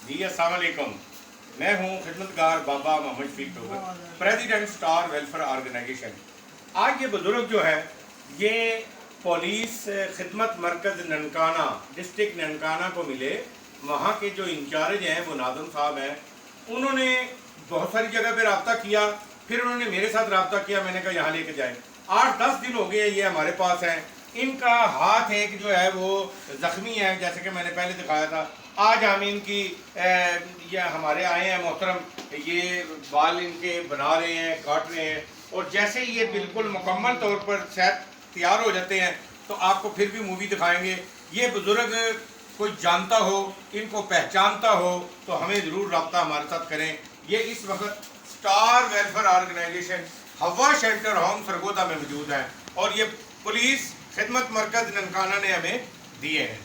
جی السلام علیکم. میں ہوں خدمتگار بابا محمد شفیق ٹوگر, پریزیڈنٹ اسٹار ویلفیئر آرگنائزیشن. آج یہ بزرگ جو ہے یہ پولیس خدمت مرکز ننکانہ ڈسٹرکٹ ننکانہ کو ملے. وہاں کے جو انچارج ہیں وہ ناظم صاحب ہیں. انہوں نے بہت ساری جگہ پہ رابطہ کیا, پھر انہوں نے میرے ساتھ رابطہ کیا. میں نے کہا یہاں لے کے جائیں. 8-10 دن ہو گئے ہیں یہ ہمارے پاس ہیں. ان کا ہاتھ ایک جو ہے وہ زخمی ہے, جیسے کہ میں نے پہلے دکھایا تھا. آج ہم ان کی یہ ہمارے آئے ہیں محترم, یہ بال ان کے بنا رہے ہیں, کاٹ رہے ہیں, اور جیسے ہی یہ بالکل مکمل طور پر صحت تیار ہو جاتے ہیں تو آپ کو پھر بھی مووی دکھائیں گے. یہ بزرگ کوئی جانتا ہو, ان کو پہچانتا ہو تو ہمیں ضرور رابطہ ہمارے ساتھ کریں. یہ اس وقت اسٹار ویلفیئر آرگنائزیشن ہوا شیلٹر ہوم سرگودا میں موجود ہیں, اور یہ پولیس خدمت مرکز ننکانہ نے ہمیں دیے ہیں.